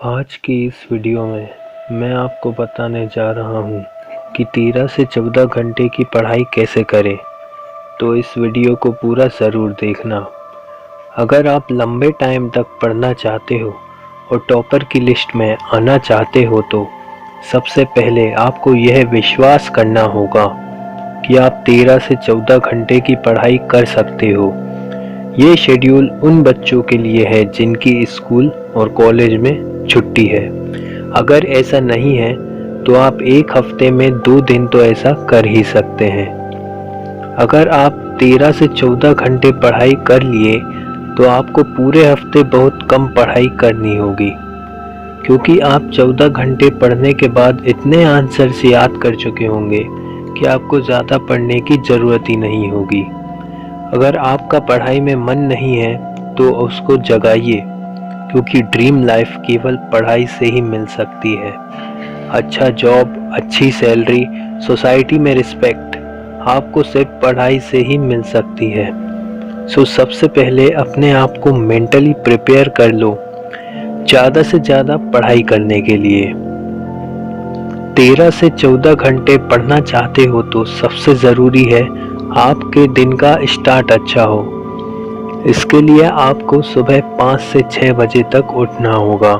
आज की इस वीडियो में मैं आपको बताने जा रहा हूँ कि 13 से 14 घंटे की पढ़ाई कैसे करें। तो इस वीडियो को पूरा ज़रूर देखना। अगर आप लंबे टाइम तक पढ़ना चाहते हो और टॉपर की लिस्ट में आना चाहते हो तो सबसे पहले आपको यह विश्वास करना होगा कि आप 13 से 14 घंटे की पढ़ाई कर सकते हो। ये शेड्यूल उन बच्चों के लिए है जिनकी स्कूल और कॉलेज में छुट्टी है। अगर ऐसा नहीं है तो आप एक हफ्ते में 2 दिन तो ऐसा कर ही सकते हैं। अगर आप 13 से 14 घंटे पढ़ाई कर लिए तो आपको पूरे हफ्ते बहुत कम पढ़ाई करनी होगी, क्योंकि आप 14 घंटे पढ़ने के बाद इतने आंसर्स याद कर चुके होंगे कि आपको ज़्यादा पढ़ने की ज़रूरत ही नहीं होगी। अगर आपका पढ़ाई में मन नहीं है तो उसको जगाइए, क्योंकि ड्रीम लाइफ केवल पढ़ाई से ही मिल सकती है। अच्छा जॉब, अच्छी सैलरी, सोसाइटी में रिस्पेक्ट आपको सिर्फ पढ़ाई से ही मिल सकती है। सो सबसे पहले अपने आप को मेंटली प्रिपेयर कर लो ज़्यादा से ज़्यादा पढ़ाई करने के लिए। 13 से 14 घंटे पढ़ना चाहते हो तो सबसे ज़रूरी है आपके दिन का स्टार्ट अच्छा हो। इसके लिए आपको सुबह 5 से 6 बजे तक उठना होगा।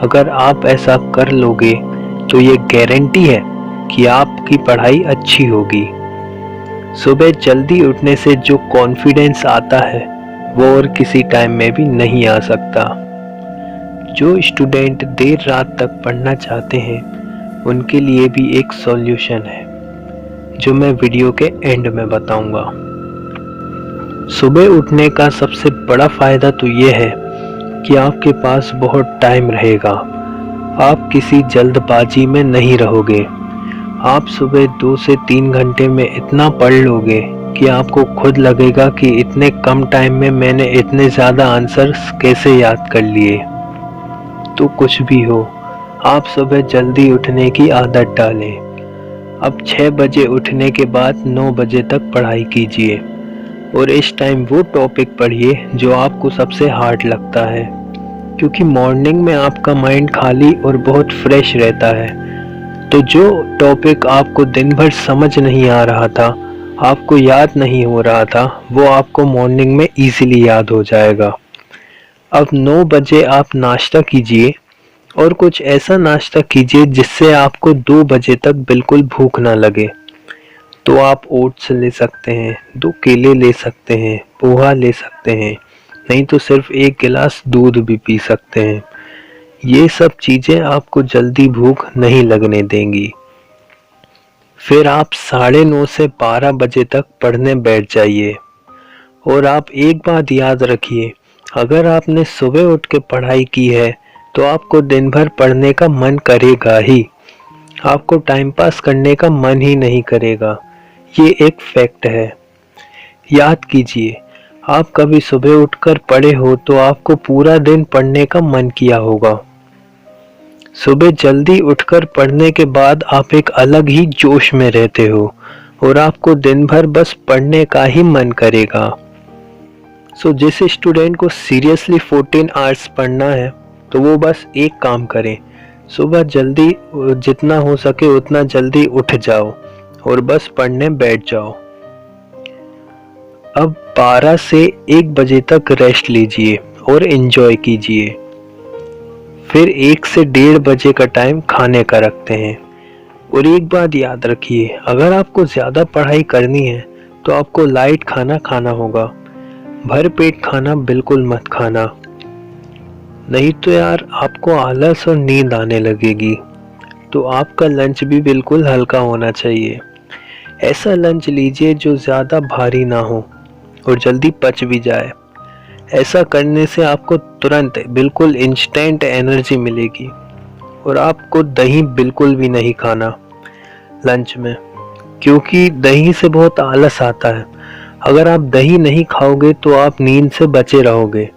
अगर आप ऐसा कर लोगे तो ये गारंटी है कि आपकी पढ़ाई अच्छी होगी। सुबह जल्दी उठने से जो कॉन्फिडेंस आता है वो और किसी टाइम में भी नहीं आ सकता। जो स्टूडेंट देर रात तक पढ़ना चाहते हैं उनके लिए भी एक सॉल्यूशन है जो मैं वीडियो के एंड में बताऊंगा। सुबह उठने का सबसे बड़ा फ़ायदा तो ये है कि आपके पास बहुत टाइम रहेगा। आप किसी जल्दबाजी में नहीं रहोगे। आप सुबह 2 से 3 घंटे में इतना पढ़ लोगे कि आपको खुद लगेगा कि इतने कम टाइम में मैंने इतने ज़्यादा आंसर्स कैसे याद कर लिए। तो कुछ भी हो, आप सुबह जल्दी उठने की आदत डालें। अब 6 बजे उठने के बाद 9 बजे तक पढ़ाई कीजिए और इस टाइम वो टॉपिक पढ़िए जो आपको सबसे हार्ड लगता है, क्योंकि मॉर्निंग में आपका माइंड खाली और बहुत फ्रेश रहता है। तो जो टॉपिक आपको दिन भर समझ नहीं आ रहा था, आपको याद नहीं हो रहा था, वो आपको मॉर्निंग में इजीली याद हो जाएगा। अब 9 बजे आप नाश्ता कीजिए और कुछ ऐसा नाश्ता कीजिए जिससे आपको 2 बजे तक बिल्कुल भूख ना लगे। तो आप ओट्स ले सकते हैं, 2 केले ले सकते हैं, पोहा ले सकते हैं, नहीं तो सिर्फ 1 गिलास दूध भी पी सकते हैं। ये सब चीज़ें आपको जल्दी भूख नहीं लगने देंगी। फिर आप 9:30 से 12 बजे तक पढ़ने बैठ जाइए। और आप एक बात याद रखिए, अगर आपने सुबह उठ के पढ़ाई की है तो आपको दिन भर पढ़ने का मन करेगा ही। आपको टाइम पास करने का मन ही नहीं करेगा। ये एक फैक्ट है। याद कीजिए, आप कभी सुबह उठकर पढ़े हो तो आपको पूरा दिन पढ़ने का मन किया होगा। सुबह जल्दी उठकर पढ़ने के बाद आप एक अलग ही जोश में रहते हो और आपको दिन भर बस पढ़ने का ही मन करेगा। सो जिस स्टूडेंट को सीरियसली 14 आवर्स पढ़ना है तो वो बस एक काम करें, सुबह जल्दी जितना हो सके उतना जल्दी उठ जाओ और बस पढ़ने बैठ जाओ। अब 12 से 1 बजे तक रेस्ट लीजिए और एंजॉय कीजिए। फिर 1 से 1:30 बजे का टाइम खाने का रखते हैं। और एक बात याद रखिए, अगर आपको ज़्यादा पढ़ाई करनी है तो आपको लाइट खाना खाना होगा। भर पेट खाना बिल्कुल मत खाना, नहीं तो यार आपको आलस और नींद आने लगेगी। तो आपका लंच भी बिल्कुल हल्का होना चाहिए। ऐसा लंच लीजिए जो ज़्यादा भारी ना हो और जल्दी पच भी जाए। ऐसा करने से आपको तुरंत बिल्कुल इंस्टेंट एनर्जी मिलेगी। और आपको दही बिल्कुल भी नहीं खाना लंच में, क्योंकि दही से बहुत आलस आता है। अगर आप दही नहीं खाओगे तो आप नींद से बचे रहोगे।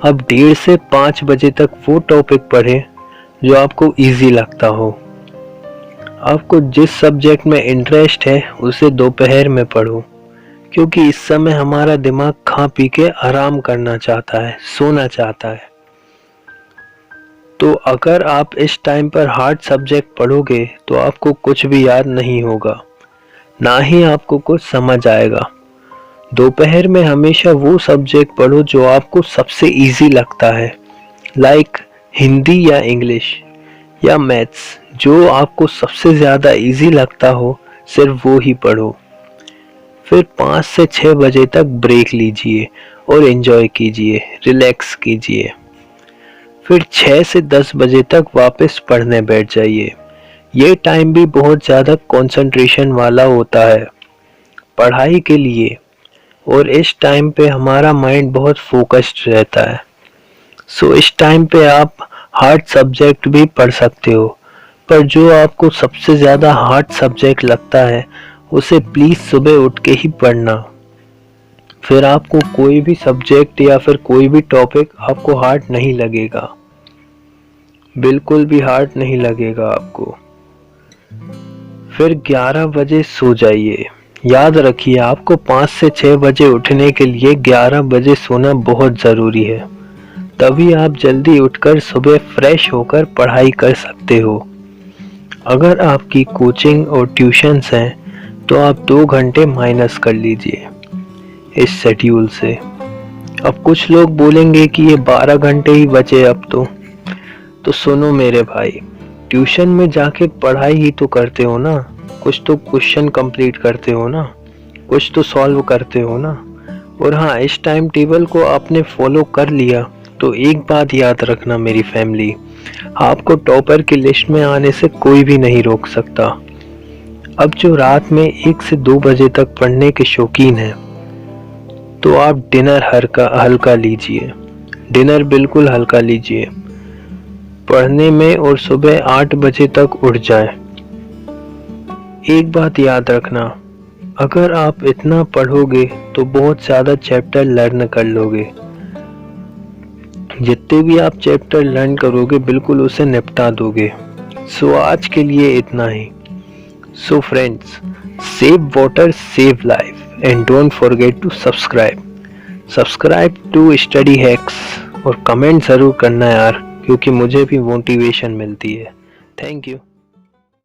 अब 1:30 से 5 बजे तक वो टॉपिक पढ़ें जो आपको इजी लगता हो। आपको जिस सब्जेक्ट में इंटरेस्ट है उसे दोपहर में पढ़ो, क्योंकि इस समय हमारा दिमाग खा पी के आराम करना चाहता है, सोना चाहता है। तो अगर आप इस टाइम पर हार्ड सब्जेक्ट पढ़ोगे तो आपको कुछ भी याद नहीं होगा, ना ही आपको कुछ समझ आएगा। दोपहर में हमेशा वो सब्जेक्ट पढ़ो जो आपको सबसे इजी लगता है, लाइक हिंदी या इंग्लिश या मैथ्स। जो आपको सबसे ज़्यादा इजी लगता हो सिर्फ वो ही पढ़ो। फिर 5 से 6 बजे तक ब्रेक लीजिए और एंजॉय कीजिए, रिलैक्स कीजिए। फिर 6 से 10 बजे तक वापस पढ़ने बैठ जाइए। ये टाइम भी बहुत ज़्यादा कंसंट्रेशन वाला होता है पढ़ाई के लिए, और इस टाइम पे हमारा माइंड बहुत फोकस्ड रहता है। सो इस टाइम पे आप हार्ड सब्जेक्ट भी पढ़ सकते हो, पर जो आपको सबसे ज़्यादा हार्ड सब्जेक्ट लगता है उसे प्लीज़ सुबह उठ के ही पढ़ना। फिर आपको कोई भी सब्जेक्ट या फिर कोई भी टॉपिक आपको हार्ड नहीं लगेगा, बिल्कुल भी हार्ड नहीं लगेगा आपको। फिर 11 बजे सो जाइए। याद रखिए, आपको 5 से 6 बजे उठने के लिए 11 बजे सोना बहुत ज़रूरी है। तभी आप जल्दी उठकर सुबह फ्रेश होकर पढ़ाई कर सकते हो। अगर आपकी कोचिंग और ट्यूशन्स हैं तो आप 2 घंटे माइनस कर लीजिए इस शेड्यूल से। अब कुछ लोग बोलेंगे कि ये 12 घंटे ही बचे अब तो सुनो मेरे भाई, ट्यूशन में जाके पढ़ाई ही तो करते हो ना, कुछ तो क्वेश्चन कंप्लीट करते हो ना, कुछ तो सॉल्व करते हो ना। और हाँ, इस टाइम टेबल को आपने फॉलो कर लिया तो एक बात याद रखना मेरी फैमिली, आपको टॉपर की लिस्ट में आने से कोई भी नहीं रोक सकता। अब जो रात में 1 से 2 बजे तक पढ़ने के शौकीन हैं तो आप डिनर हल्का लीजिए, डिनर बिल्कुल हल्का लीजिए पढ़ने में, और सुबह 8 बजे तक उठ जाएं। एक बात याद रखना, अगर आप इतना पढ़ोगे तो बहुत ज़्यादा चैप्टर लर्न कर लोगे। जितने भी आप चैप्टर लर्न करोगे बिल्कुल उसे निपटा दोगे। सो आज के लिए इतना ही। So friends, save water save life and don't forget to subscribe to Study Hacks, और कमेंट ज़रूर करना यार, क्योंकि मुझे भी मोटिवेशन मिलती है। Thank you.